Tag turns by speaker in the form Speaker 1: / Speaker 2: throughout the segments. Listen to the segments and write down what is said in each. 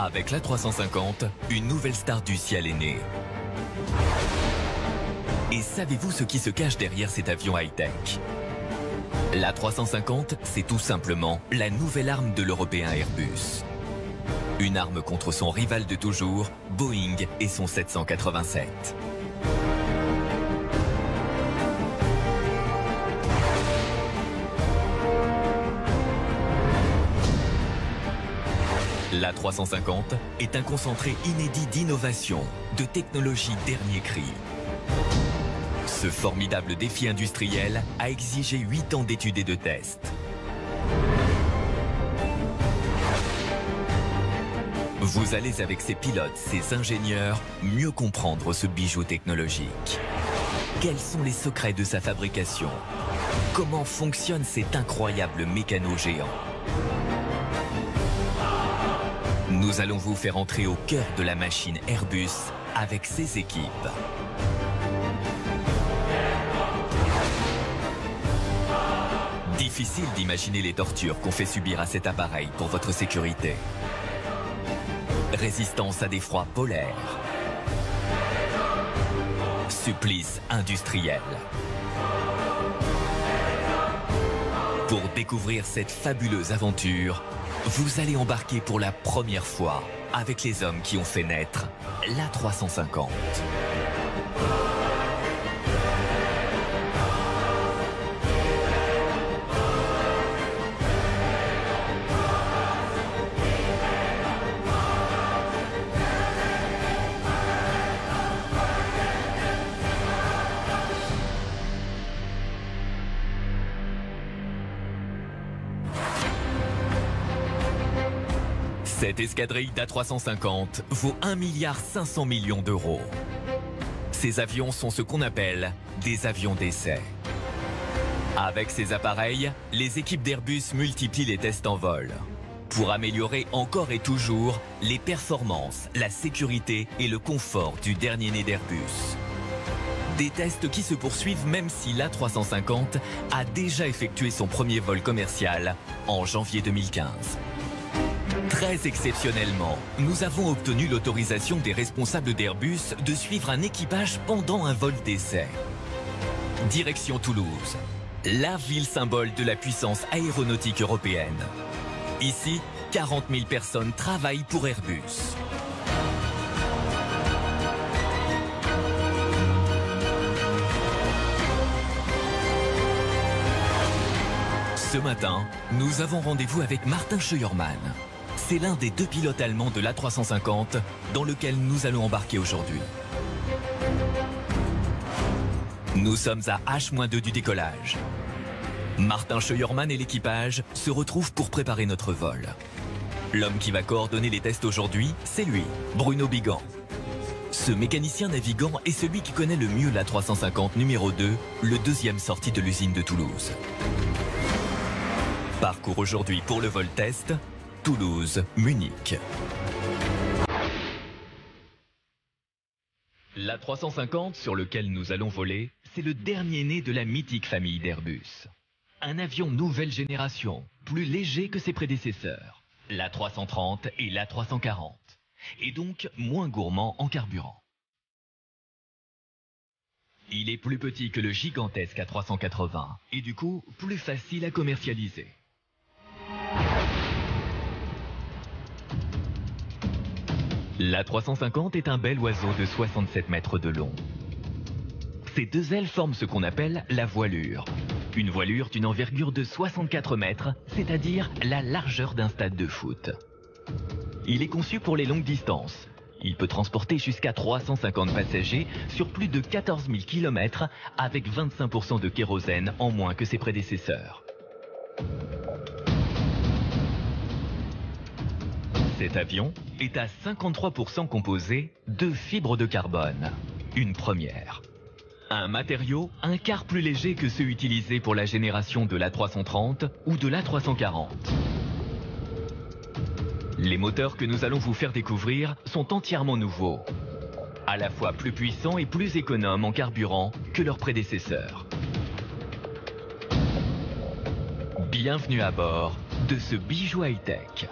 Speaker 1: Avec l'A350, une nouvelle star du ciel est née. Et savez-vous ce qui se cache derrière cet avion high-tech? L'A350, c'est tout simplement la nouvelle arme de l'européen Airbus. Une arme contre son rival de toujours, Boeing et son 787. L'A350 est un concentré inédit d'innovation, de technologie dernier cri. Ce formidable défi industriel a exigé 8 ans d'études et de tests. Vous allez avec ces pilotes, ces ingénieurs, mieux comprendre ce bijou technologique. Quels sont les secrets de sa fabrication? Comment fonctionne cet incroyable mécano géant? Nous allons vous faire entrer au cœur de la machine Airbus avec ses équipes. Difficile d'imaginer les tortures qu'on fait subir à cet appareil pour votre sécurité. Résistance à des froids polaires. Supplice industriel. Pour découvrir cette fabuleuse aventure, vous allez embarquer pour la première fois avec les hommes qui ont fait naître l'A350. Cette escadrille d'A350 vaut 1,5 milliard d'euros. Ces avions sont ce qu'on appelle des avions d'essai. Avec ces appareils, les équipes d'Airbus multiplient les tests en vol pour améliorer encore et toujours les performances, la sécurité et le confort du dernier né d'Airbus. Des tests qui se poursuivent même si l'A350 a déjà effectué son premier vol commercial en janvier 2015. Très exceptionnellement, nous avons obtenu l'autorisation des responsables d'Airbus de suivre un équipage pendant un vol d'essai. Direction Toulouse, la ville symbole de la puissance aéronautique européenne. Ici, 40 000 personnes travaillent pour Airbus. Ce matin, nous avons rendez-vous avec Martin Scheuermann. C'est l'un des 2 pilotes allemands de l'A350 dans lequel nous allons embarquer aujourd'hui. Nous sommes à H-2 du décollage. Martin Scheuermann et l'équipage se retrouvent pour préparer notre vol. L'homme qui va coordonner les tests aujourd'hui, c'est lui, Bruno Bigan. Ce mécanicien navigant est celui qui connaît le mieux l'A350 numéro 2, le deuxième sorti de l'usine de Toulouse. Parcours aujourd'hui pour le vol test, Toulouse-Munich. L'A350 sur lequel nous allons voler, c'est le dernier né de la mythique famille d'Airbus. Un avion nouvelle génération, plus léger que ses prédécesseurs, l'A330 et l'A340, et donc moins gourmand en carburant. Il est plus petit que le gigantesque A380 et du coup plus facile à commercialiser. L'A350 est un bel oiseau de 67 mètres de long. Ses 2 ailes forment ce qu'on appelle la voilure. Une voilure d'une envergure de 64 mètres, c'est-à-dire la largeur d'un stade de foot. Il est conçu pour les longues distances. Il peut transporter jusqu'à 350 passagers sur plus de 14 000 km avec 25% de kérosène en moins que ses prédécesseurs. Cet avion est à 53% composé de fibres de carbone. Une première. Un matériau un quart plus léger que ceux utilisés pour la génération de l'A330 ou de l'A340. Les moteurs que nous allons vous faire découvrir sont entièrement nouveaux. À la fois plus puissants et plus économes en carburant que leurs prédécesseurs. Bienvenue à bord de ce bijou high-tech.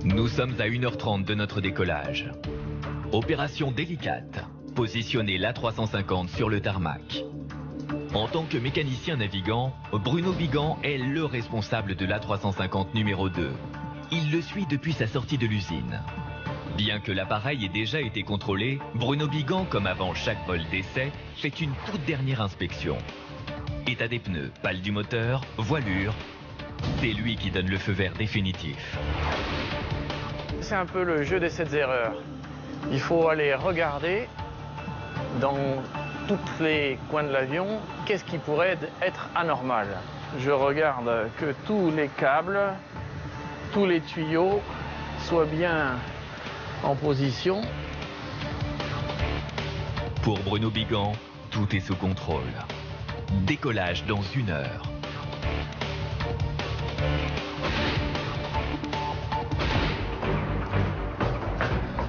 Speaker 1: Nous sommes à 1h30 de notre décollage. Opération délicate, positionner l'A350 sur le tarmac. En tant que mécanicien navigant, Bruno Bigan est le responsable de l'A350 numéro 2. Il le suit depuis sa sortie de l'usine. Bien que l'appareil ait déjà été contrôlé, Bruno Bigan, comme avant chaque vol d'essai, fait une toute dernière inspection. État des pneus, pale du moteur, voilure, c'est lui qui donne le feu vert définitif.
Speaker 2: C'est un peu le jeu des 7 erreurs. Il faut aller regarder dans tous les coins de l'avion qu'est-ce qui pourrait être anormal. Je regarde que tous les câbles, tous les tuyaux soient bien en position.
Speaker 1: Pour Bruno Bigan, tout est sous contrôle. Décollage dans 1 heure.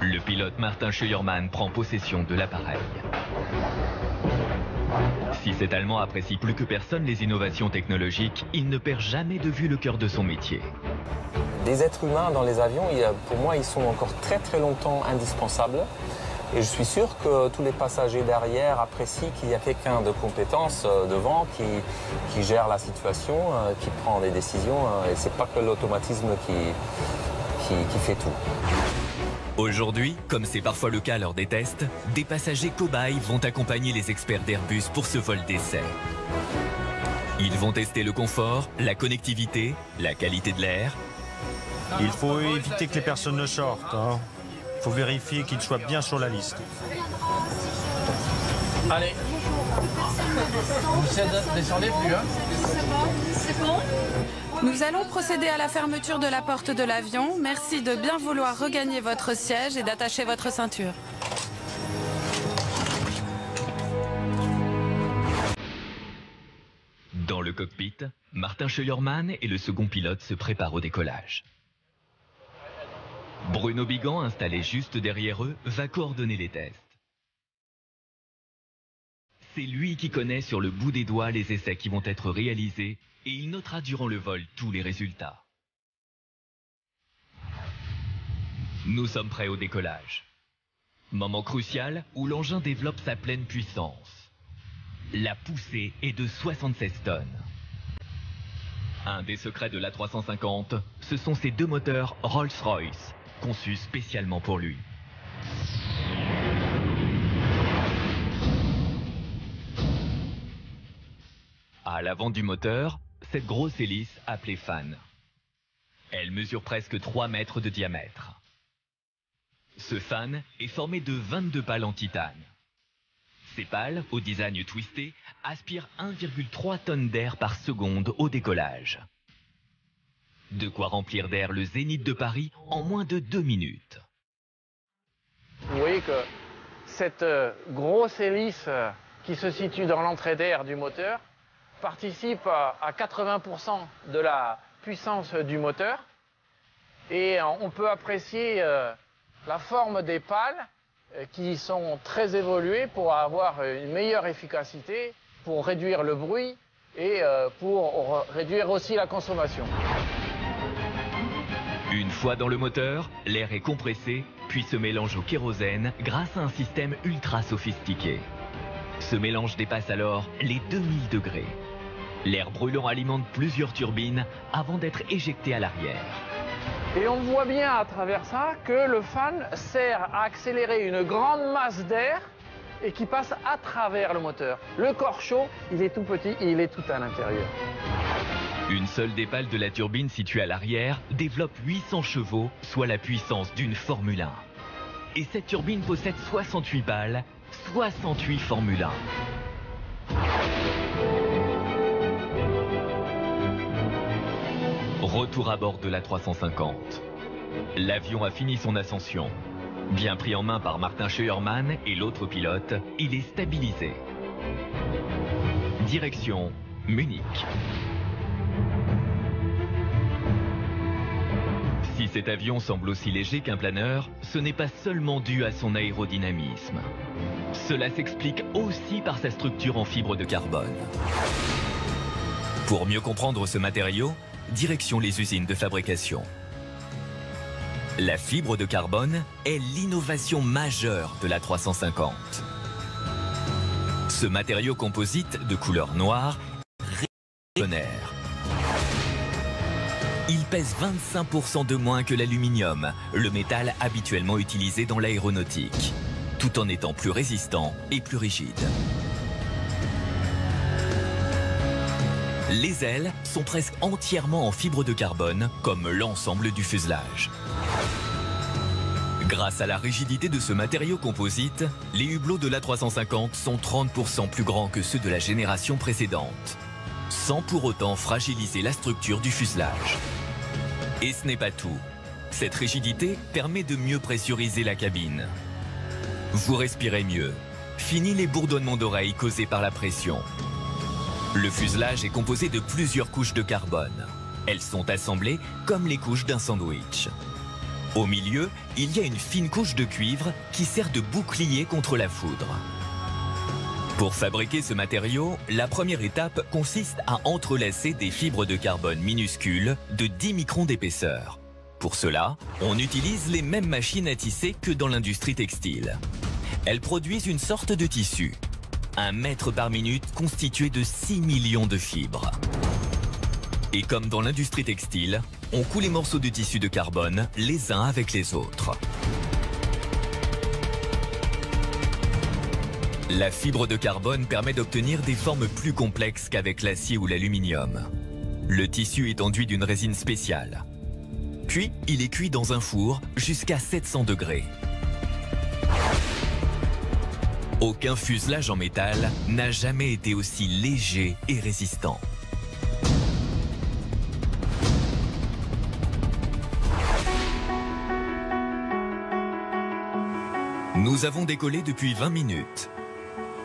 Speaker 1: Le pilote Martin Scheuermann prend possession de l'appareil. Si cet Allemand apprécie plus que personne les innovations technologiques, il ne perd jamais de vue le cœur de son métier.
Speaker 3: Les êtres humains dans les avions, pour moi, ils sont encore très très longtemps indispensables. Et je suis sûr que tous les passagers derrière apprécient qu'il y a quelqu'un de compétence devant qui gère la situation, qui prend des décisions. Et c'est pas que l'automatisme qui fait tout.
Speaker 1: Aujourd'hui, comme c'est parfois le cas lors des tests, des passagers cobayes vont accompagner les experts d'Airbus pour ce vol d'essai. Ils vont tester le confort, la connectivité, la qualité de l'air.
Speaker 4: Il faut éviter que les personnes ne sortent. Il faut vérifier qu'ils soient bien sur la liste.
Speaker 2: Allez. Vous descendez plus, hein?
Speaker 5: C'est bon? Nous allons procéder à la fermeture de la porte de l'avion. Merci de bien vouloir regagner votre siège et d'attacher votre ceinture.
Speaker 1: Dans le cockpit, Martin Scheuermann et le second pilote se préparent au décollage. Bruno Bigan, installé juste derrière eux, va coordonner les tests. C'est lui qui connaît sur le bout des doigts les essais qui vont être réalisés et il notera durant le vol tous les résultats. Nous sommes prêts au décollage. Moment crucial où l'engin développe sa pleine puissance. La poussée est de 76 tonnes. Un des secrets de l'A350, ce sont ces 2 moteurs Rolls-Royce, conçus spécialement pour lui. À l'avant du moteur, cette grosse hélice appelée fan. Elle mesure presque 3 mètres de diamètre. Ce fan est formé de 22 pales en titane. Ces pales, au design twisté, aspirent 1,3 tonnes d'air par seconde au décollage. De quoi remplir d'air le Zénith de Paris en moins de 2 minutes.
Speaker 2: Vous voyez que cette grosse hélice qui se situe dans l'entrée d'air du moteur participe à 80% de la puissance du moteur. Et on peut apprécier la forme des pales qui sont très évoluées pour avoir une meilleure efficacité, pour réduire le bruit et pour réduire aussi la consommation.
Speaker 1: Une fois dans le moteur, l'air est compressé, puis se mélange au kérosène grâce à un système ultra sophistiqué. Ce mélange dépasse alors les 2000 degrés. L'air brûlant alimente plusieurs turbines avant d'être éjecté à l'arrière.
Speaker 2: Et on voit bien à travers ça que le fan sert à accélérer une grande masse d'air et qui passe à travers le moteur. Le corps chaud, il est tout petit et il est tout à l'intérieur.
Speaker 1: Une seule des pales de la turbine située à l'arrière développe 800 chevaux, soit la puissance d'une Formule 1. Et cette turbine possède 68 pales, 68 Formule 1. Retour à bord de l'A350. L'avion a fini son ascension. Bien pris en main par Martin Scheuermann et l'autre pilote, il est stabilisé. Direction Munich. Si cet avion semble aussi léger qu'un planeur, ce n'est pas seulement dû à son aérodynamisme. Cela s'explique aussi par sa structure en fibre de carbone. Pour mieux comprendre ce matériau, direction les usines de fabrication. La fibre de carbone est l'innovation majeure de l'A350. Ce matériau composite de couleur noire est révolutionnaire. Il pèse 25% de moins que l'aluminium, le métal habituellement utilisé dans l'aéronautique, tout en étant plus résistant et plus rigide. Les ailes sont presque entièrement en fibre de carbone, comme l'ensemble du fuselage. Grâce à la rigidité de ce matériau composite, les hublots de l'A350 sont 30% plus grands que ceux de la génération précédente, sans pour autant fragiliser la structure du fuselage. Et ce n'est pas tout. Cette rigidité permet de mieux pressuriser la cabine. Vous respirez mieux. Fini les bourdonnements d'oreilles causés par la pression. Le fuselage est composé de plusieurs couches de carbone. Elles sont assemblées comme les couches d'un sandwich. Au milieu, il y a une fine couche de cuivre qui sert de bouclier contre la foudre. Pour fabriquer ce matériau, la première étape consiste à entrelacer des fibres de carbone minuscules de 10 microns d'épaisseur. Pour cela, on utilise les mêmes machines à tisser que dans l'industrie textile. Elles produisent une sorte de tissu, 1 mètre par minute constitué de 6 millions de fibres. Et comme dans l'industrie textile, on coud les morceaux de tissu de carbone les uns avec les autres. La fibre de carbone permet d'obtenir des formes plus complexes qu'avec l'acier ou l'aluminium. Le tissu est enduit d'une résine spéciale. Puis, il est cuit dans un four jusqu'à 700 degrés. Aucun fuselage en métal n'a jamais été aussi léger et résistant. Nous avons décollé depuis 20 minutes.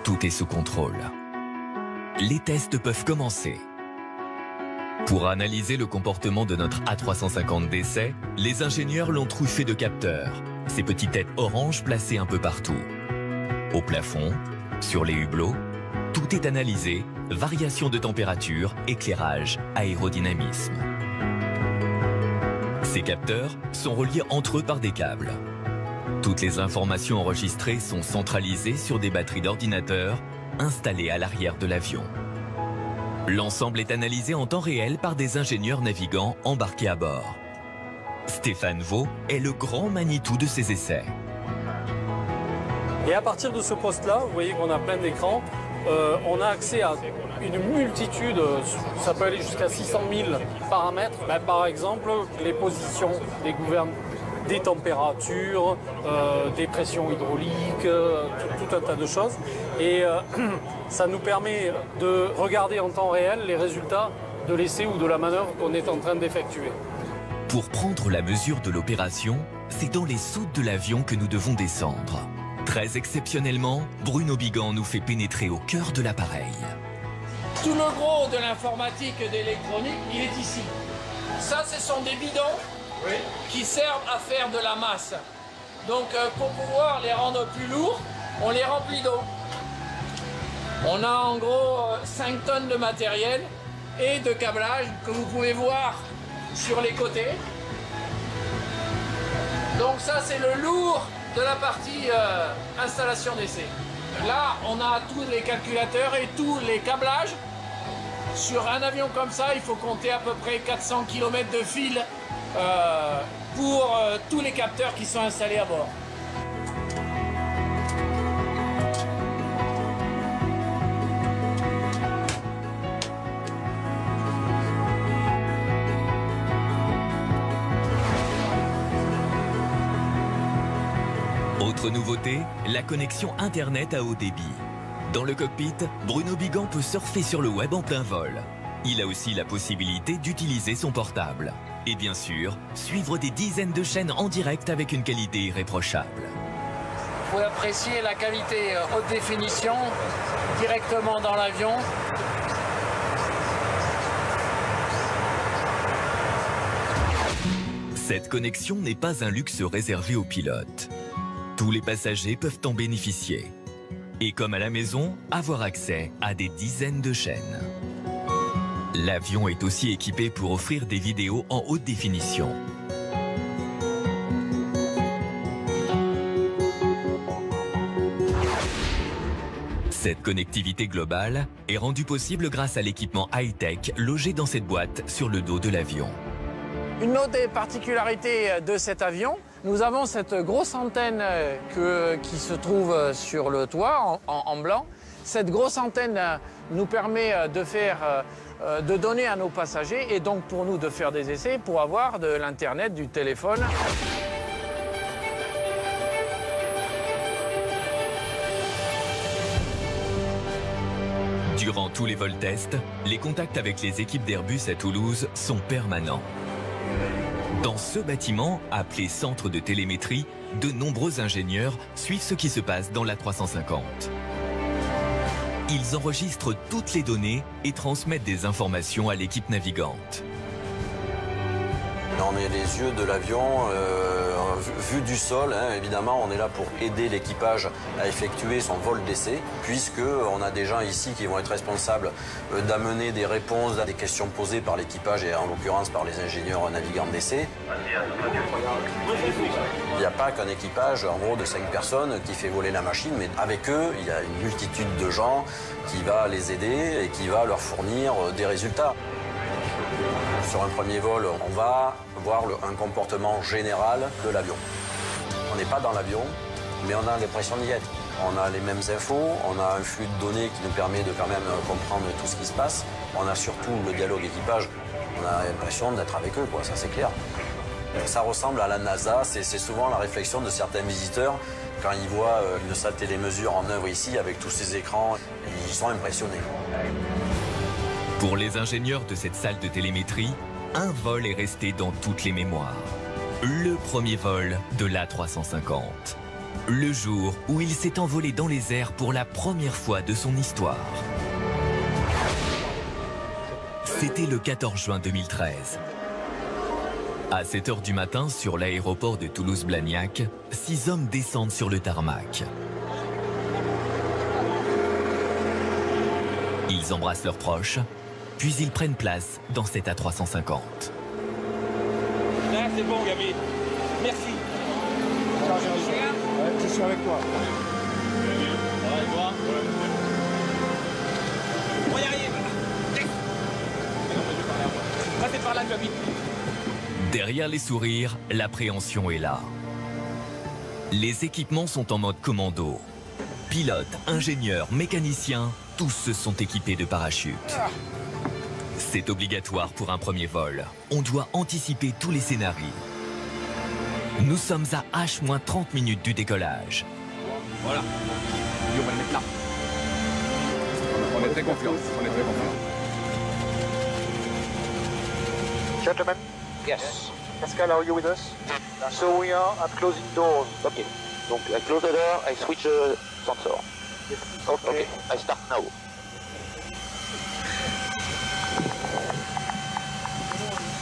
Speaker 1: Tout est sous contrôle. Les tests peuvent commencer. Pour analyser le comportement de notre A350 d'essai, les ingénieurs l'ont truffé de capteurs, ces petites têtes oranges placées un peu partout. Au plafond, sur les hublots, tout est analysé, variation de température, éclairage, aérodynamisme. Ces capteurs sont reliés entre eux par des câbles. Toutes les informations enregistrées sont centralisées sur des batteries d'ordinateur installées à l'arrière de l'avion. L'ensemble est analysé en temps réel par des ingénieurs navigants embarqués à bord. Stéphane Vaux est le grand Manitou de ces essais.
Speaker 6: Et à partir de ce poste-là, vous voyez qu'on a plein d'écrans, on a accès à une multitude, ça peut aller jusqu'à 600 000 paramètres. Par exemple, les positions des gouvernements, des températures, des pressions hydrauliques, tout un tas de choses. Et ça nous permet de regarder en temps réel les résultats de l'essai ou de la manœuvre qu'on est en train d'effectuer.
Speaker 1: Pour prendre la mesure de l'opération, c'est dans les soutes de l'avion que nous devons descendre. Très exceptionnellement, Bruno Bigan nous fait pénétrer au cœur de l'appareil.
Speaker 2: Tout le gros de l'informatique et de l'électronique, il est ici. Ça, ce sont des bidons qui servent à faire de la masse. Donc, pour pouvoir les rendre plus lourds, on les remplit d'eau. On a en gros 5 tonnes de matériel et de câblage que vous pouvez voir sur les côtés. Donc ça, c'est le lourd de la partie installation d'essai. Là, on a tous les calculateurs et tous les câblages. Sur un avion comme ça, il faut compter à peu près 400 km de fil pour tous les capteurs qui sont installés à bord.
Speaker 1: Autre nouveauté, la connexion Internet à haut débit. Dans le cockpit, Bruno Bigan peut surfer sur le web en plein vol. Il a aussi la possibilité d'utiliser son portable. Et bien sûr, suivre des dizaines de chaînes en direct avec une qualité irréprochable.
Speaker 2: Vous pouvez apprécier la qualité haute définition directement dans l'avion.
Speaker 1: Cette connexion n'est pas un luxe réservé aux pilotes. Tous les passagers peuvent en bénéficier. Et comme à la maison, avoir accès à des dizaines de chaînes. L'avion est aussi équipé pour offrir des vidéos en haute définition. Cette connectivité globale est rendue possible grâce à l'équipement high-tech logé dans cette boîte sur le dos de l'avion.
Speaker 2: Une autre particularité de cet avion, nous avons cette grosse antenne qui se trouve sur le toit en blanc. Cette grosse antenne nous permet de donner à nos passagers et donc pour nous de faire des essais pour avoir de l'internet, du téléphone.
Speaker 1: Durant tous les vols tests, les contacts avec les équipes d'Airbus à Toulouse sont permanents. Dans ce bâtiment, appelé centre de télémétrie, de nombreux ingénieurs suivent ce qui se passe dans l'A350. Ils enregistrent toutes les données et transmettent des informations à l'équipe navigante.
Speaker 7: On est les yeux de l'avion, vu du sol, hein, évidemment, on est là pour aider l'équipage à effectuer son vol d'essai, puisqu'on a des gens ici qui vont être responsables d'amener des réponses à des questions posées par l'équipage et en l'occurrence par les ingénieurs navigants d'essai. Il n'y a pas qu'un équipage, en gros, de 5 personnes qui fait voler la machine, mais avec eux, il y a une multitude de gens qui va les aider et qui va leur fournir des résultats. Sur un premier vol, on va voir un comportement général de l'avion. On n'est pas dans l'avion, mais on a l'impression d'y être. On a les mêmes infos, on a un flux de données qui nous permet de quand même comprendre tout ce qui se passe. On a surtout le dialogue équipage. On a l'impression d'être avec eux, quoi, ça c'est clair. Ça ressemble à la NASA, c'est souvent la réflexion de certains visiteurs. Quand ils voient une salle télémesure en œuvre ici, avec tous ces écrans, ils sont impressionnés.
Speaker 1: Pour les ingénieurs de cette salle de télémétrie, un vol est resté dans toutes les mémoires. Le premier vol de l'A350. Le jour où il s'est envolé dans les airs pour la première fois de son histoire. C'était le 14 juin 2013. À 7 h du matin, sur l'aéroport de Toulouse-Blagnac, 6 hommes descendent sur le tarmac. Ils embrassent leurs proches, puis ils prennent place dans cette A350.
Speaker 8: Là, c'est bon, Gabi. Merci.
Speaker 9: Je suis avec toi.
Speaker 8: On y arrive. Passez par là, Gabi.
Speaker 1: Derrière les sourires, l'appréhension est là. Les équipements sont en mode commando. Pilotes, ingénieurs, mécaniciens, tous se sont équipés de parachutes. C'est obligatoire pour un premier vol. On doit anticiper tous les scénarios. Nous sommes à H-30 minutes du décollage.
Speaker 8: Voilà. Et on va le mettre là. On est très confiants. On est très confiants.
Speaker 9: Gentlemen.
Speaker 8: Yes.
Speaker 9: Pascal, are you with us? So we are at closing doors.
Speaker 10: Okay. Donc I close the door, I switch the sensor.
Speaker 9: Yes.
Speaker 10: Okay. I start now.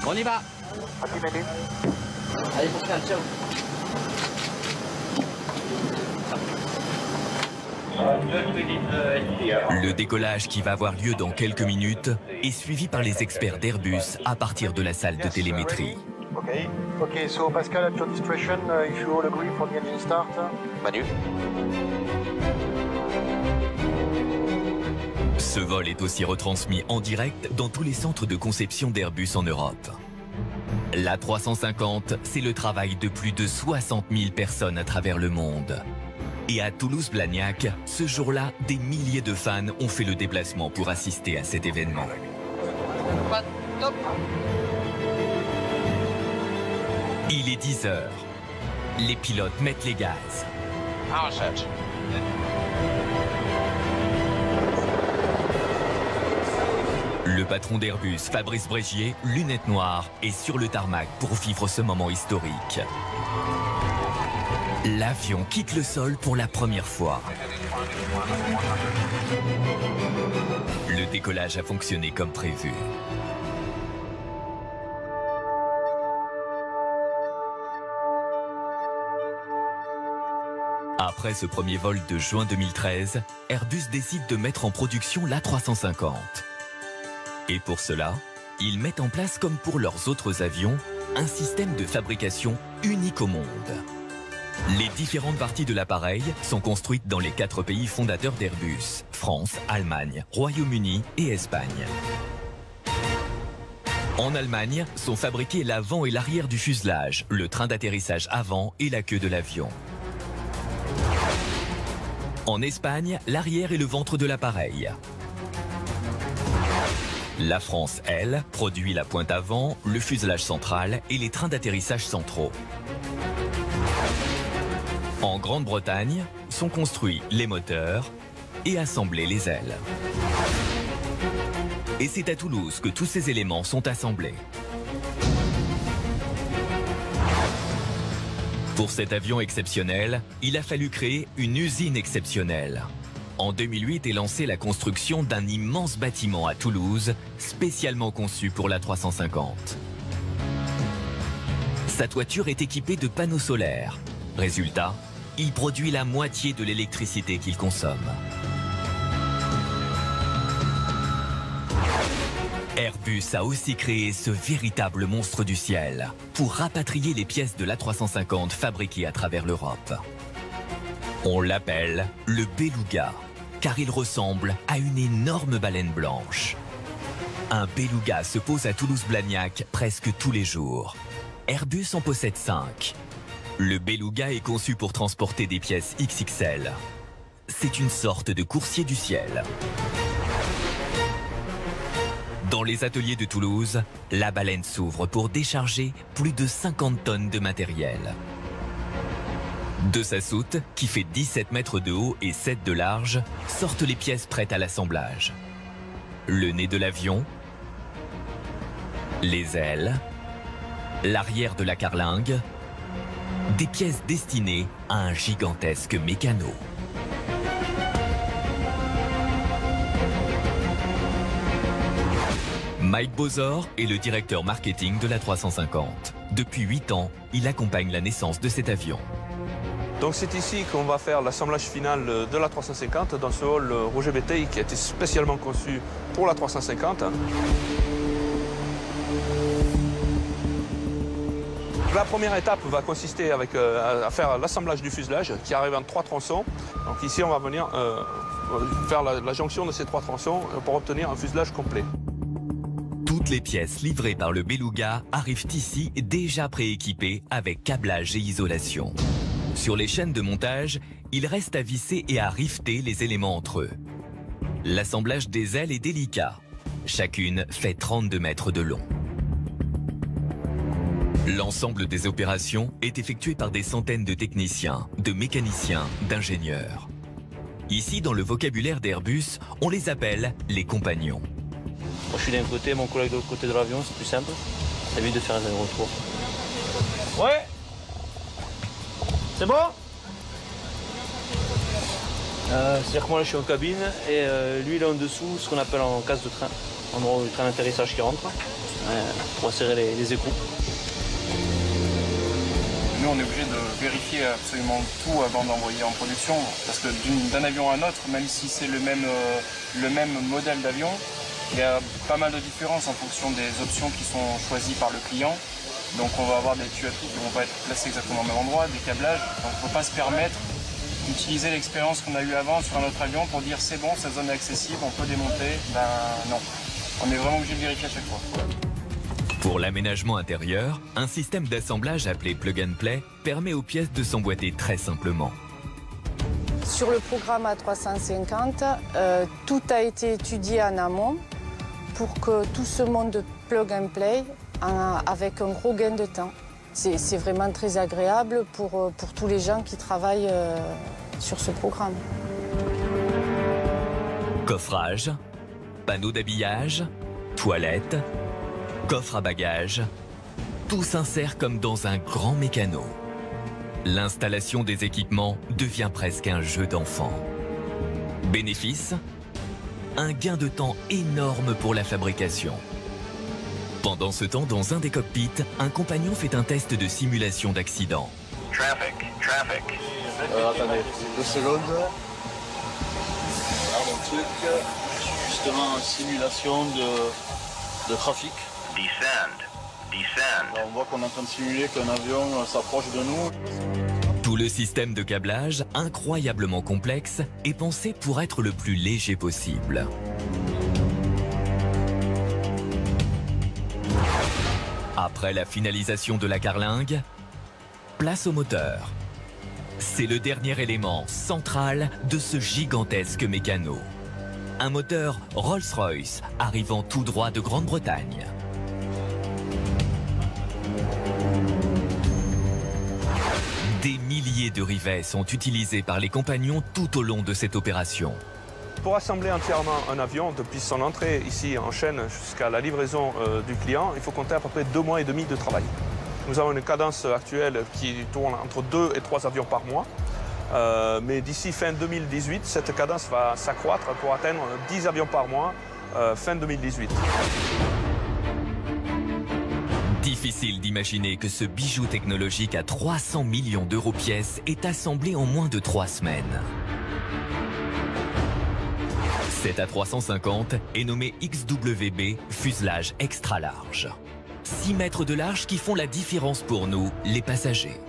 Speaker 8: On y va.
Speaker 9: Happy minute.
Speaker 8: Allez, Pascal, ciao.
Speaker 1: Le décollage qui va avoir lieu dans quelques minutes est suivi par les experts d'Airbus à partir de la salle de télémétrie.
Speaker 9: Okay. Okay, so Pascal, at your discretion, if you all agree for the engine start.
Speaker 10: Manu.
Speaker 1: Ce vol est aussi retransmis en direct dans tous les centres de conception d'Airbus en Europe. L'A350, c'est le travail de plus de 60 000 personnes à travers le monde. Et à Toulouse-Blagnac, ce jour-là, des milliers de fans ont fait le déplacement pour assister à cet événement.
Speaker 8: Top.
Speaker 1: Il est 10 h. Les pilotes mettent les gaz. Le patron d'Airbus, Fabrice Brégier, lunettes noires, est sur le tarmac pour vivre ce moment historique. L'avion quitte le sol pour la première fois. Le décollage a fonctionné comme prévu. Après ce premier vol de juin 2013, Airbus décide de mettre en production l'A350. Et pour cela, ils mettent en place, comme pour leurs autres avions, un système de fabrication unique au monde. Les différentes parties de l'appareil sont construites dans les 4 pays fondateurs d'Airbus: France, Allemagne, Royaume-Uni et Espagne. En Allemagne sont fabriqués l'avant et l'arrière du fuselage, le train d'atterrissage avant et la queue de l'avion. En Espagne, l'arrière et le ventre de l'appareil. La France, elle, produit la pointe avant, le fuselage central et les trains d'atterrissage centraux. En Grande-Bretagne, sont construits les moteurs et assemblés les ailes. Et c'est à Toulouse que tous ces éléments sont assemblés. Pour cet avion exceptionnel, il a fallu créer une usine exceptionnelle. En 2008 est lancée la construction d'un immense bâtiment à Toulouse, spécialement conçu pour l'A350. Sa toiture est équipée de panneaux solaires. Résultat, il produit la moitié de l'électricité qu'il consomme. Airbus a aussi créé ce véritable monstre du ciel pour rapatrier les pièces de l'A350 fabriquées à travers l'Europe. On l'appelle le Beluga, car il ressemble à une énorme baleine blanche. Un Beluga se pose à Toulouse-Blagnac presque tous les jours. Airbus en possède 5. Le Beluga est conçu pour transporter des pièces XXL. C'est une sorte de coursier du ciel. Dans les ateliers de Toulouse, la baleine s'ouvre pour décharger plus de 50 tonnes de matériel. De sa soute, qui fait 17 mètres de haut et 7 de large, sortent les pièces prêtes à l'assemblage. Le nez de l'avion, les ailes, l'arrière de la carlingue, des pièces destinées à un gigantesque mécano. Mike Bozor est le directeur marketing de l'A350. Depuis 8 ans, il accompagne la naissance de cet avion.
Speaker 11: Donc c'est ici qu'on va faire l'assemblage final de l'A350 dans ce hall Roger Béteille qui a été spécialement conçu pour l'A350. La première étape va consister à faire l'assemblage du fuselage qui arrive en 3 tronçons. Donc ici on va venir faire la jonction de ces 3 tronçons pour obtenir un fuselage complet.
Speaker 1: Toutes les pièces livrées par le Beluga arrivent ici déjà prééquipées avec câblage et isolation. Sur les chaînes de montage, il reste à visser et à rifter les éléments entre eux. L'assemblage des ailes est délicat. Chacune fait 32 mètres de long. L'ensemble des opérations est effectué par des centaines de techniciens, de mécaniciens, d'ingénieurs. Ici, dans le vocabulaire d'Airbus, on les appelle les compagnons.
Speaker 10: Moi je suis d'un côté, mon collègue de l'autre côté de l'avion, c'est plus simple. Ça évite de faire un retour. Ouais. C'est bon. C'est-à-dire que moi là, je suis en cabine et lui il est en dessous, ce qu'on appelle en case de train. En gros, le train d'atterrissage qui rentre pour serrer les écrous.
Speaker 12: Nous on est obligé de vérifier absolument tout avant d'envoyer en production parce que d'un avion à un autre, même si c'est le même modèle d'avion, il y a pas mal de différences en fonction des options qui sont choisies par le client. Donc on va avoir des tuyauteries qui ne vont pas être placées exactement au même endroit, des câblages. Donc il ne faut pas se permettre d'utiliser l'expérience qu'on a eue avant sur un autre avion pour dire c'est bon, cette zone est accessible, on peut démonter. Ben non, on est vraiment obligé de vérifier à chaque fois.
Speaker 1: Pour l'aménagement intérieur, un système d'assemblage appelé Plug and Play permet aux pièces de s'emboîter très simplement.
Speaker 13: Sur le programme A350, tout a été étudié en amont pour que tout ce monde de Plug and Play avec un gros gain de temps. C'est vraiment très agréable pour tous les gens qui travaillent sur ce programme.
Speaker 1: Coffrage, panneaux d'habillage, toilettes, coffre à bagages, tout s'insère comme dans un grand mécano. L'installation des équipements devient presque un jeu d'enfant. Bénéfice ? Un gain de temps énorme pour la fabrication. Pendant ce temps, dans un des cockpits, un compagnon fait un test de simulation d'accident.
Speaker 10: Traffic. Attendez, 2 secondes. Alors, mon truc, juste justement simulation de trafic. Alors, on voit qu'on est en train de simuler qu'un avion s'approche de nous.
Speaker 1: Tout le système de câblage, incroyablement complexe, est pensé pour être le plus léger possible. Après la finalisation de la carlingue, place au moteur. C'est le dernier élément central de ce gigantesque mécano. Un moteur Rolls-Royce arrivant tout droit de Grande-Bretagne. Des milliers de rivets sont utilisés par les compagnons tout au long de cette opération.
Speaker 11: Pour assembler entièrement un avion, depuis son entrée ici en chaîne jusqu'à la livraison du client, il faut compter à peu près 2 mois et demi de travail. Nous avons une cadence actuelle qui tourne entre 2 et 3 avions par mois. Mais d'ici fin 2018, cette cadence va s'accroître pour atteindre 10 avions par mois fin 2018.
Speaker 1: Difficile d'imaginer que ce bijou technologique à 300 millions d'euros pièce est assemblé en moins de 3 semaines. Cet A350 est nommé XWB fuselage extra large. 6 mètres de large qui font la différence pour nous, les passagers.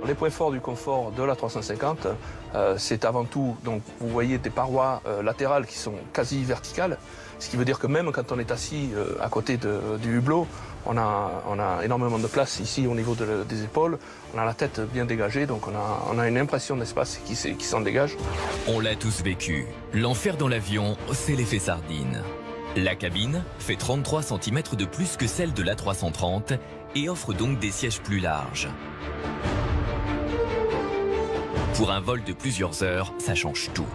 Speaker 11: Les points forts du confort de l'A350, c'est avant tout, donc, vous voyez des parois latérales qui sont quasi verticales, ce qui veut dire que même quand on est assis à côté du hublot, on a énormément de place ici au niveau des épaules, on a la tête bien dégagée, donc on a une impression d'espace qui s'en dégage.
Speaker 1: On l'a tous vécu. L'enfer dans l'avion, c'est l'effet sardine. La cabine fait 33 cm de plus que celle de l'A330 et offre donc des sièges plus larges. Pour un vol de plusieurs heures, ça change tout.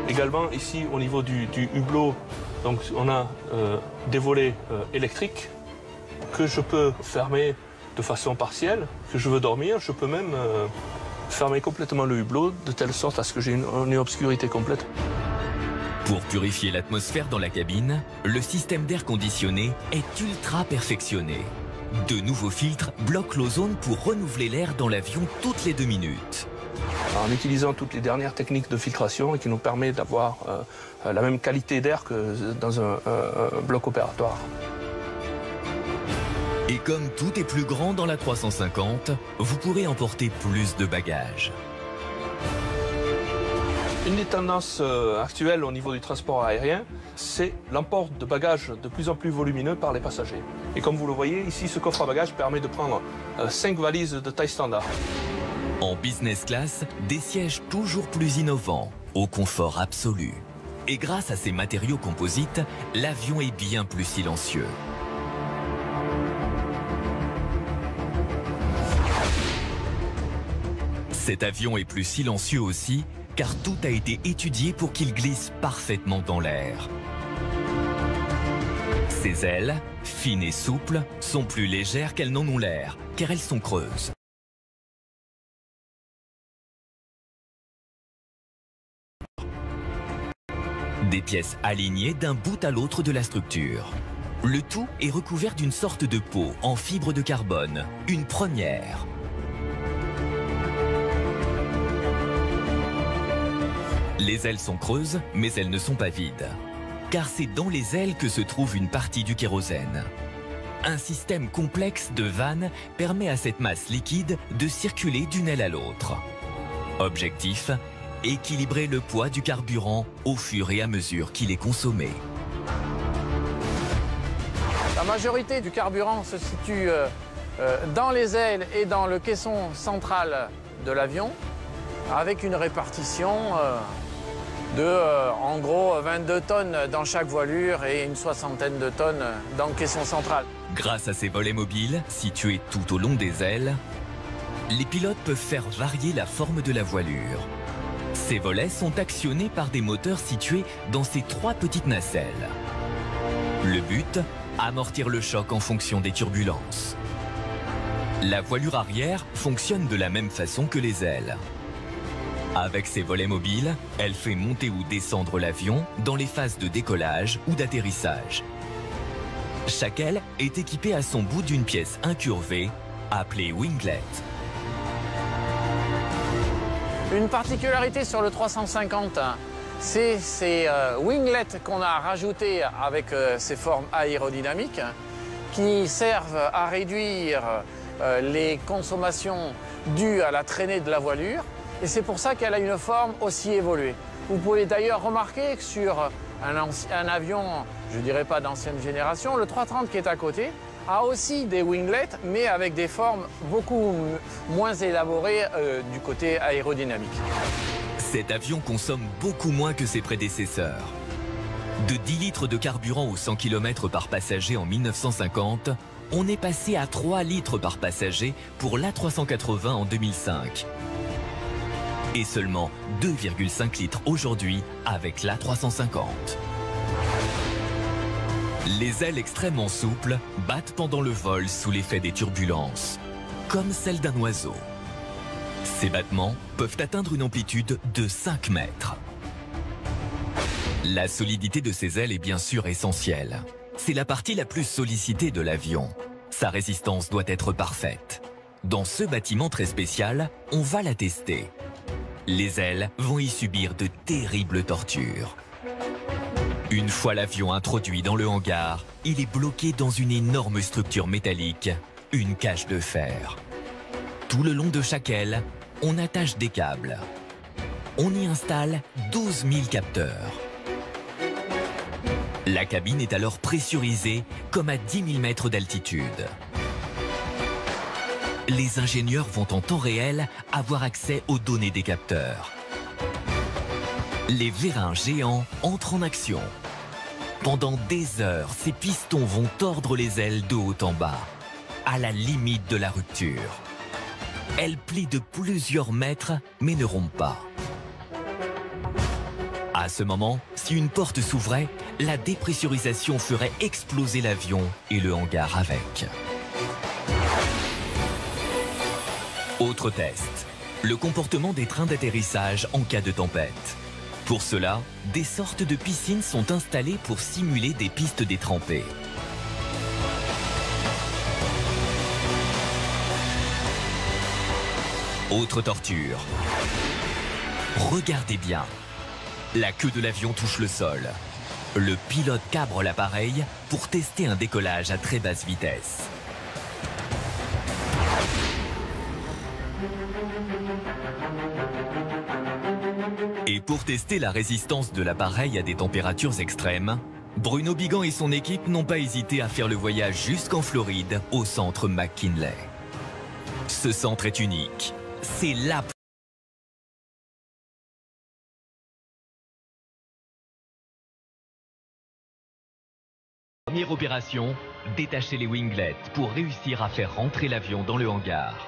Speaker 11: Également ici au niveau du hublot, donc on a des volets électriques que je peux fermer de façon partielle. Que je veux dormir, je peux même fermer complètement le hublot de telle sorte à ce que j'ai une obscurité complète.
Speaker 1: Pour purifier l'atmosphère dans la cabine, le système d'air conditionné est ultra perfectionné. De nouveaux filtres bloquent l'ozone pour renouveler l'air dans l'avion toutes les 2 minutes.
Speaker 11: En utilisant toutes les dernières techniques de filtration et qui nous permet d'avoir la même qualité d'air que dans un bloc opératoire.
Speaker 1: Et comme tout est plus grand dans l'A350, vous pourrez emporter plus de bagages.
Speaker 11: Une des tendances actuelles au niveau du transport aérien, c'est l'emport de bagages de plus en plus volumineux par les passagers. Et comme vous le voyez, ici, ce coffre à bagages permet de prendre 5 valises de taille standard.
Speaker 1: En business class, des sièges toujours plus innovants, au confort absolu. Et grâce à ces matériaux composites, l'avion est bien plus silencieux. Cet avion est plus silencieux aussi, car tout a été étudié pour qu'il glisse parfaitement dans l'air. Ses ailes, fines et souples, sont plus légères qu'elles n'en ont l'air, car elles sont creuses. Des pièces alignées d'un bout à l'autre de la structure. Le tout est recouvert d'une sorte de peau en fibre de carbone, une première. Les ailes sont creuses, mais elles ne sont pas vides. Car c'est dans les ailes que se trouve une partie du kérosène. Un système complexe de vannes permet à cette masse liquide de circuler d'une aile à l'autre. Objectif, équilibrer le poids du carburant au fur et à mesure qu'il est consommé.
Speaker 2: La majorité du carburant se situe dans les ailes et dans le caisson central de l'avion, avec une répartition en gros 22 tonnes dans chaque voilure et une soixantaine de tonnes dans le caisson central.
Speaker 1: Grâce à ces volets mobiles, situés tout au long des ailes, les pilotes peuvent faire varier la forme de la voilure. Ces volets sont actionnés par des moteurs situés dans ces 3 petites nacelles. Le but, amortir le choc en fonction des turbulences. La voilure arrière fonctionne de la même façon que les ailes. Avec ses volets mobiles, elle fait monter ou descendre l'avion dans les phases de décollage ou d'atterrissage. Chaque aile est équipée à son bout d'une pièce incurvée, appelée winglet.
Speaker 2: Une particularité sur le 350, c'est ces winglets qu'on a rajoutés avec ces formes aérodynamiques qui servent à réduire les consommations dues à la traînée de la voilure. Et c'est pour ça qu'elle a une forme aussi évoluée. Vous pouvez d'ailleurs remarquer que sur un avion, je ne dirais pas d'ancienne génération, le 330 qui est à côté a aussi des winglets, mais avec des formes beaucoup moins élaborées du côté aérodynamique.
Speaker 1: Cet avion consomme beaucoup moins que ses prédécesseurs. De 10 litres de carburant aux 100 km par passager en 1950, on est passé à 3 litres par passager pour l'A380 en 2005. Et seulement 2,5 litres aujourd'hui avec l'A350. Les ailes extrêmement souples battent pendant le vol sous l'effet des turbulences, comme celle d'un oiseau. Ces battements peuvent atteindre une amplitude de 5 mètres. La solidité de ces ailes est bien sûr essentielle. C'est la partie la plus sollicitée de l'avion. Sa résistance doit être parfaite. Dans ce bâtiment très spécial, on va la tester. Les ailes vont y subir de terribles tortures. Une fois l'avion introduit dans le hangar, il est bloqué dans une énorme structure métallique, une cage de fer. Tout le long de chaque aile, on attache des câbles. On y installe 12 000 capteurs. La cabine est alors pressurisée comme à 10 000 mètres d'altitude. Les ingénieurs vont en temps réel avoir accès aux données des capteurs. Les vérins géants entrent en action. Pendant des heures, ces pistons vont tordre les ailes de haut en bas, à la limite de la rupture. Elles plient de plusieurs mètres, mais ne rompent pas. À ce moment, si une porte s'ouvrait, la dépressurisation ferait exploser l'avion et le hangar avec. Autre test, le comportement des trains d'atterrissage en cas de tempête. Pour cela, des sortes de piscines sont installées pour simuler des pistes détrempées. Autre torture. Regardez bien. La queue de l'avion touche le sol. Le pilote cabre l'appareil pour tester un décollage à très basse vitesse. Et pour tester la résistance de l'appareil à des températures extrêmes, Bruno Bigan et son équipe n'ont pas hésité à faire le voyage jusqu'en Floride, au centre McKinley. Ce centre est unique. C'est la première opération, détacher les winglets pour réussir à faire rentrer l'avion dans le hangar.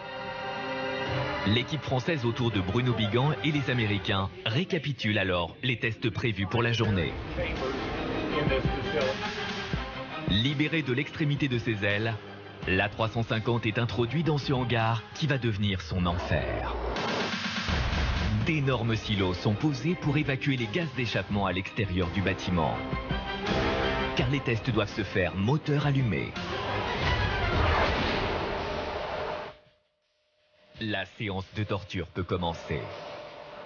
Speaker 1: L'équipe française autour de Bruno Bigan et les Américains récapitulent alors les tests prévus pour la journée. Libéré de l'extrémité de ses ailes, l'A350 est introduit dans ce hangar qui va devenir son enfer. D'énormes silos sont posés pour évacuer les gaz d'échappement à l'extérieur du bâtiment. Car les tests doivent se faire moteur allumé. La séance de torture peut commencer.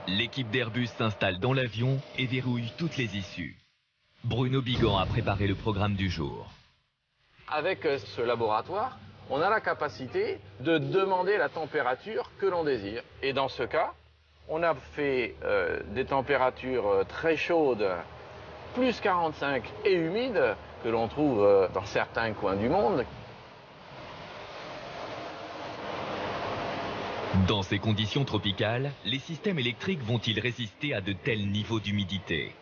Speaker 1: L'équipe d'Airbus s'installe dans l'avion et verrouille toutes les issues. Bruno Bigan a préparé le programme du jour.
Speaker 2: Avec ce laboratoire, on a la capacité de demander la température que l'on désire. Et dans ce cas, on a fait des températures très chaudes, plus 45 et humides, que l'on trouve dans certains coins du monde.
Speaker 1: Dans ces conditions tropicales, les systèmes électriques vont-ils résister à de tels niveaux d'humidité?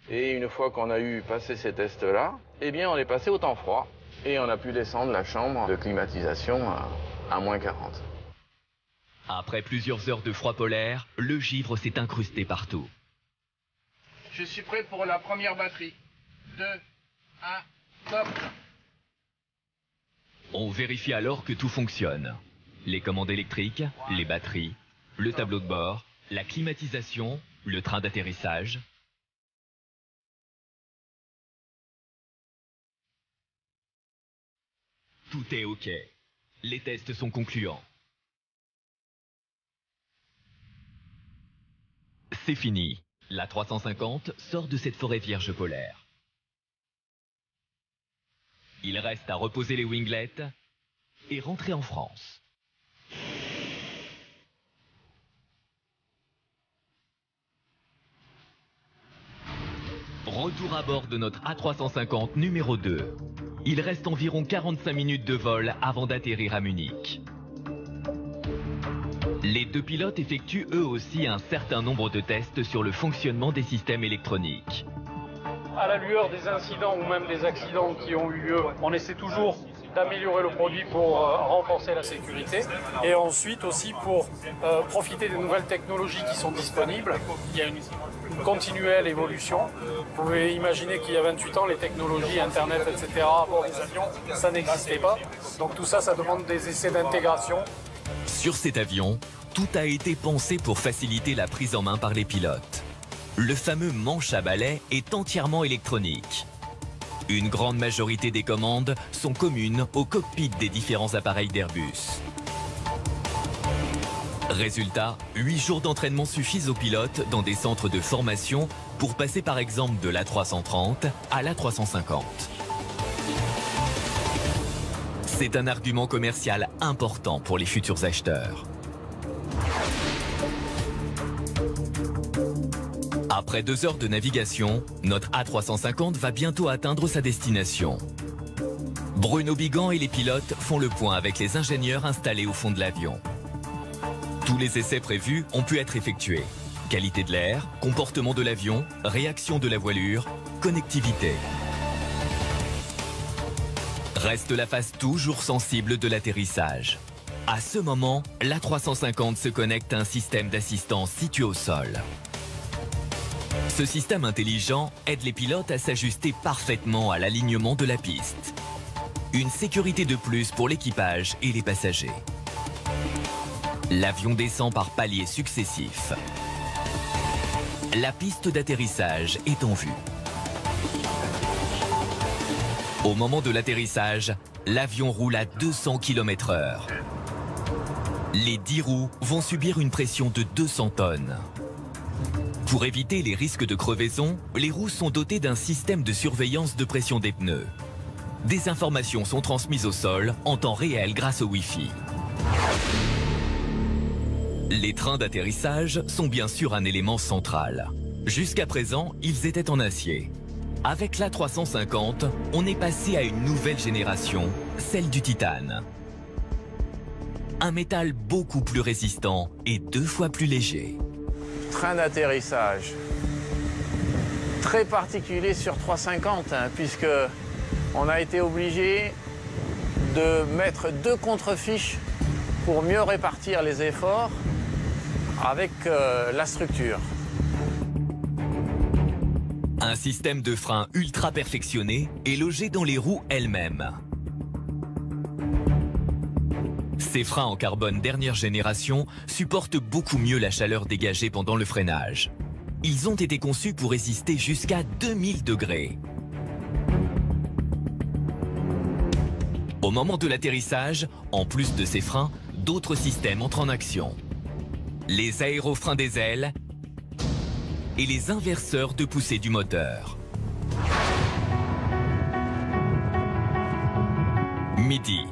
Speaker 2: Et une fois qu'on a eu passé ces tests-là, eh bien on est passé au temps froid et on a pu descendre la chambre de climatisation à moins 40.
Speaker 1: Après plusieurs heures de froid polaire, le givre s'est incrusté partout.
Speaker 2: Je suis prêt pour la première batterie. 2, 1, top!
Speaker 1: On vérifie alors que tout fonctionne. Les commandes électriques, les batteries, le tableau de bord, la climatisation, le train d'atterrissage. Tout est OK. Les tests sont concluants. c'est fini. L'A350 sort de cette forêt vierge polaire. Il reste à reposer les winglets et rentrer en France. Retour à bord de notre A350 numéro 2. Il reste environ 45 minutes de vol avant d'atterrir à Munich. Les deux pilotes effectuent eux aussi un certain nombre de tests sur le fonctionnement des systèmes électroniques.
Speaker 6: À la lueur des incidents ou même des accidents qui ont eu lieu, on essaie toujours d'améliorer le produit pour renforcer la sécurité et ensuite aussi pour profiter des nouvelles technologies qui sont disponibles. Il y a une continuelle évolution. Vous pouvez imaginer qu'il y a 28 ans, les technologies, Internet, etc., à bord des avions, ça n'existait pas. Donc tout ça, ça demande des essais d'intégration.
Speaker 1: Sur cet avion, tout a été pensé pour faciliter la prise en main par les pilotes. Le fameux manche à balai est entièrement électronique. Une grande majorité des commandes sont communes au cockpit des différents appareils d'Airbus. Résultat, 8 jours d'entraînement suffisent aux pilotes dans des centres de formation pour passer par exemple de l'A330 à l'A350. C'est un argument commercial important pour les futurs acheteurs. Après 2 heures de navigation, notre A350 va bientôt atteindre sa destination. Bruno Bigan et les pilotes font le point avec les ingénieurs installés au fond de l'avion. Tous les essais prévus ont pu être effectués. Qualité de l'air, comportement de l'avion, réaction de la voilure, connectivité. Reste la phase toujours sensible de l'atterrissage. À ce moment, l'A350 se connecte à un système d'assistance situé au sol. Ce système intelligent aide les pilotes à s'ajuster parfaitement à l'alignement de la piste. Une sécurité de plus pour l'équipage et les passagers. L'avion descend par paliers successifs. La piste d'atterrissage est en vue. Au moment de l'atterrissage, l'avion roule à 200 km/h. Les 10 roues vont subir une pression de 200 tonnes. Pour éviter les risques de crevaison, les roues sont dotées d'un système de surveillance de pression des pneus. Des informations sont transmises au sol en temps réel grâce au Wi-Fi. Les trains d'atterrissage sont bien sûr un élément central. Jusqu'à présent, ils étaient en acier. Avec l'A350, on est passé à une nouvelle génération, celle du titane. Un métal beaucoup plus résistant et 2 fois plus léger.
Speaker 2: Train d'atterrissage très particulier sur 350, puisque on a été obligé de mettre 2 contre-fiches pour mieux répartir les efforts avec la structure.
Speaker 1: Un système de frein ultra perfectionné est logé dans les roues elles-mêmes. Ces freins en carbone dernière génération supportent beaucoup mieux la chaleur dégagée pendant le freinage. Ils ont été conçus pour résister jusqu'à 2000 degrés. Au moment de l'atterrissage, en plus de ces freins, d'autres systèmes entrent en action. Les aérofreins des ailes et les inverseurs de poussée du moteur. Midi.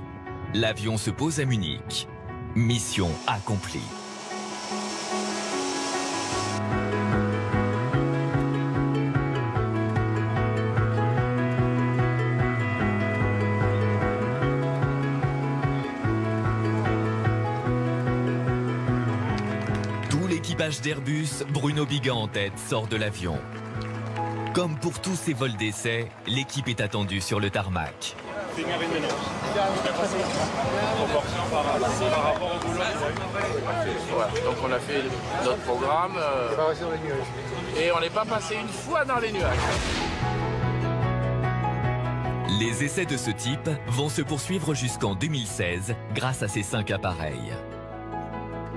Speaker 1: L'avion se pose à Munich. Mission accomplie. Tout l'équipage d'Airbus, Bruno Bigan en tête, sort de l'avion. Comme pour tous ces vols d'essai, l'équipe est attendue sur le tarmac.
Speaker 2: Voilà, donc on a fait notre programme et on n'est pas passé une fois dans les nuages.
Speaker 1: Les essais de ce type vont se poursuivre jusqu'en 2016 grâce à ces 5 appareils.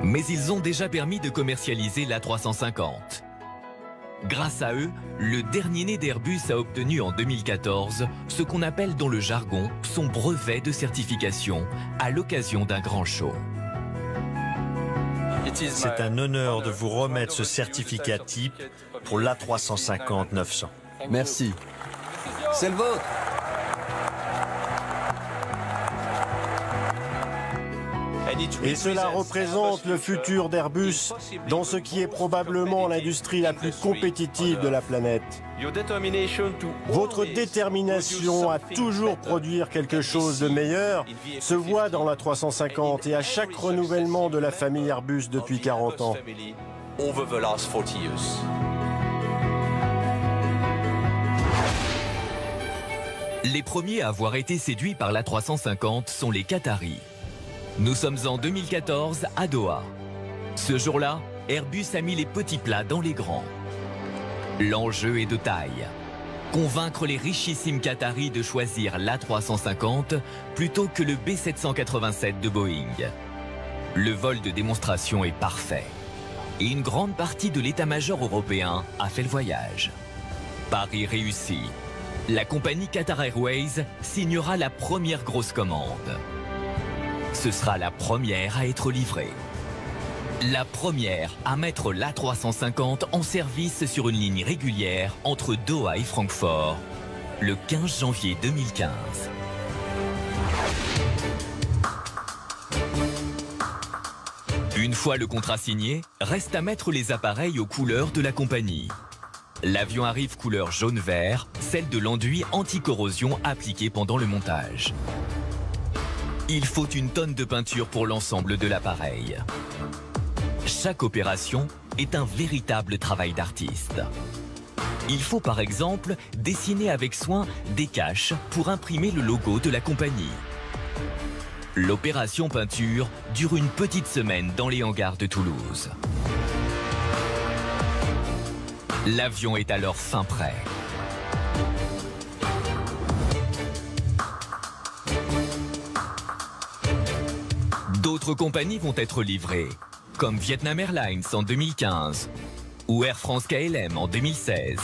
Speaker 1: Mais ils ont déjà permis de commercialiser l'A350. Grâce à eux, le dernier né d'Airbus a obtenu en 2014 ce qu'on appelle dans le jargon son brevet de certification à l'occasion d'un grand show.
Speaker 7: Et
Speaker 4: C'est un honneur de vous remettre ce certificat type pour l'A350-900.
Speaker 14: Merci. C'est le vôtre.
Speaker 15: Et cela représente le futur d'Airbus dans ce qui est probablement l'industrie la plus compétitive de la planète. Votre détermination à toujours produire quelque chose de meilleur se voit dans la 350 et à chaque renouvellement de la famille Airbus depuis 40 ans.
Speaker 1: Les premiers à avoir été séduits par l'A350 sont les Qataris. Nous sommes en 2014 à Doha. Ce jour-là, Airbus a mis les petits plats dans les grands. L'enjeu est de taille. Convaincre les richissimes Qataris de choisir l'A350 plutôt que le B787 de Boeing. Le vol de démonstration est parfait. Et une grande partie de l'état-major européen a fait le voyage. Pari réussi. La compagnie Qatar Airways signera la première grosse commande. Ce sera la première à être livrée. La première à mettre l'A350 en service sur une ligne régulière entre Doha et Francfort, le 15 janvier 2015. Une fois le contrat signé, reste à mettre les appareils aux couleurs de la compagnie. L'avion arrive couleur jaune-vert, celle de l'enduit anti-corrosion appliqué pendant le montage. Il faut une tonne de peinture pour l'ensemble de l'appareil. Chaque opération est un véritable travail d'artiste. Il faut par exemple dessiner avec soin des caches pour imprimer le logo de la compagnie. L'opération peinture dure une petite semaine dans les hangars de Toulouse. L'avion est alors fin prêt. D'autres compagnies vont être livrées, comme Vietnam Airlines en 2015 ou Air France KLM en 2016.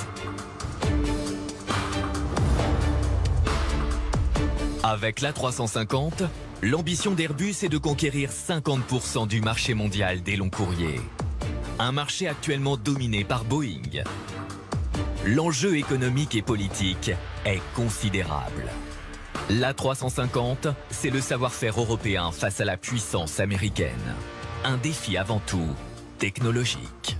Speaker 1: Avec l'A350, l'ambition d'Airbus est de conquérir 50% du marché mondial des longs courriers. Un marché actuellement dominé par Boeing. L'enjeu économique et politique est considérable. L'A350, c'est le savoir-faire européen face à la puissance américaine. Un défi avant tout technologique.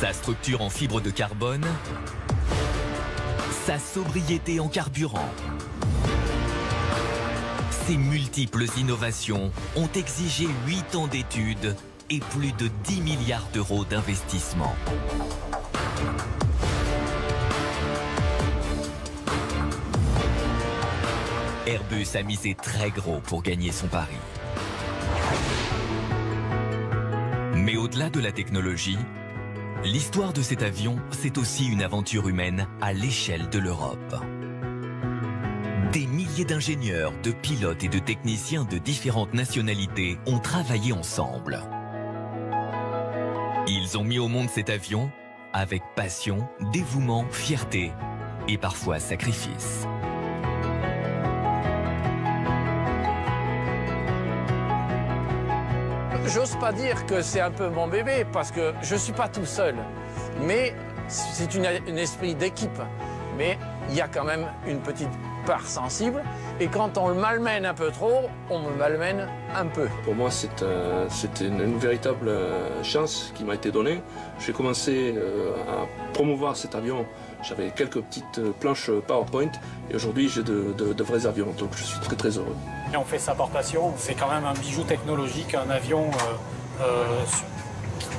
Speaker 1: Sa structure en fibre de carbone, sa sobriété en carburant. Ces multiples innovations ont exigé 8 ans d'études et plus de 10 milliards d'euros d'investissement. Airbus a misé très gros pour gagner son pari. Mais au-delà de la technologie, l'histoire de cet avion, c'est aussi une aventure humaine à l'échelle de l'Europe. Des milliers d'ingénieurs, de pilotes et de techniciens de différentes nationalités ont travaillé ensemble. Ils ont mis au monde cet avion avec passion, dévouement, fierté et parfois sacrifice.
Speaker 2: J'ose pas dire que c'est un peu mon bébé parce que je suis pas tout seul. Mais c'est un esprit d'équipe. Mais il y a quand même une petite part sensible. Et quand on le malmène un peu trop, on me malmène un peu.
Speaker 11: Pour moi, c'était une véritable chance qui m'a été donnée. J'ai commencé à promouvoir cet avion. J'avais quelques petites planches PowerPoint et aujourd'hui j'ai de vrais avions, donc je suis très très heureux.
Speaker 6: Et on fait ça par passion, c'est quand même un bijou technologique, un avion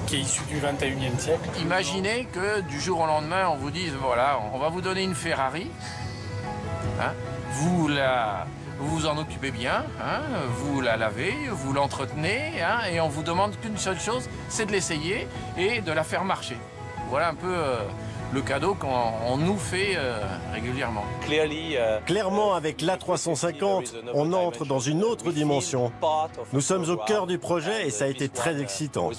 Speaker 6: qui est issu du 21e siècle.
Speaker 2: Imaginez que du jour au lendemain on vous dise voilà, on va vous donner une Ferrari, hein, vous vous en occupez bien, hein, vous la lavez, vous l'entretenez, hein, et on vous demande qu'une seule chose, c'est de l'essayer et de la faire marcher. Voilà un peu le cadeau qu'on nous fait régulièrement.
Speaker 15: Clairement, avec l'A350, on entre dans une autre dimension. Nous sommes au cœur du projet et ça a été très excitant.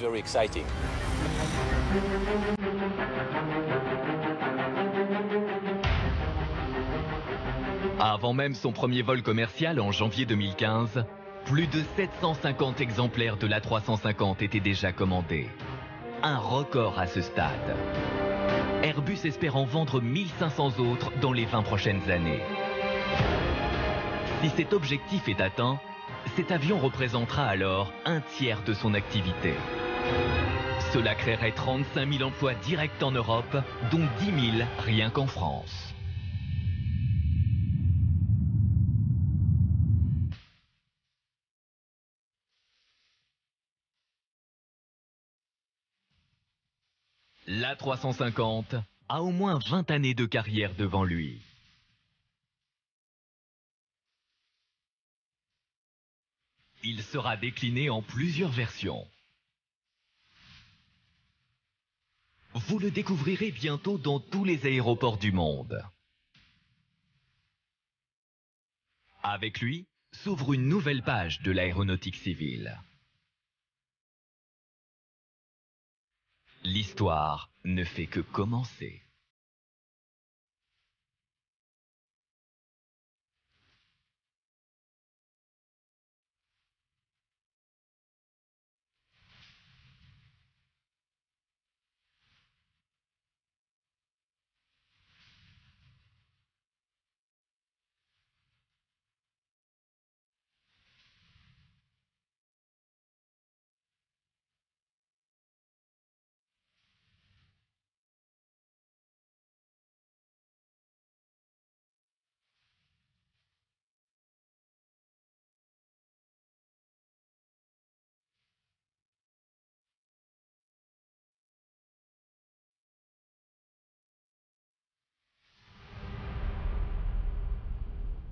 Speaker 1: Avant même son premier vol commercial en janvier 2015, plus de 750 exemplaires de l'A350 étaient déjà commandés. Un record à ce stade. Airbus espère en vendre 1500 autres dans les 20 prochaines années. Si cet objectif est atteint, cet avion représentera alors un tiers de son activité. Cela créerait 35 000 emplois directs en Europe, dont 10 000 rien qu'en France. L'A350 a au moins 20 années de carrière devant lui. Il sera décliné en plusieurs versions. Vous le découvrirez bientôt dans tous les aéroports du monde. Avec lui, s'ouvre une nouvelle page de l'aéronautique civile. L'histoire ne fait que commencer.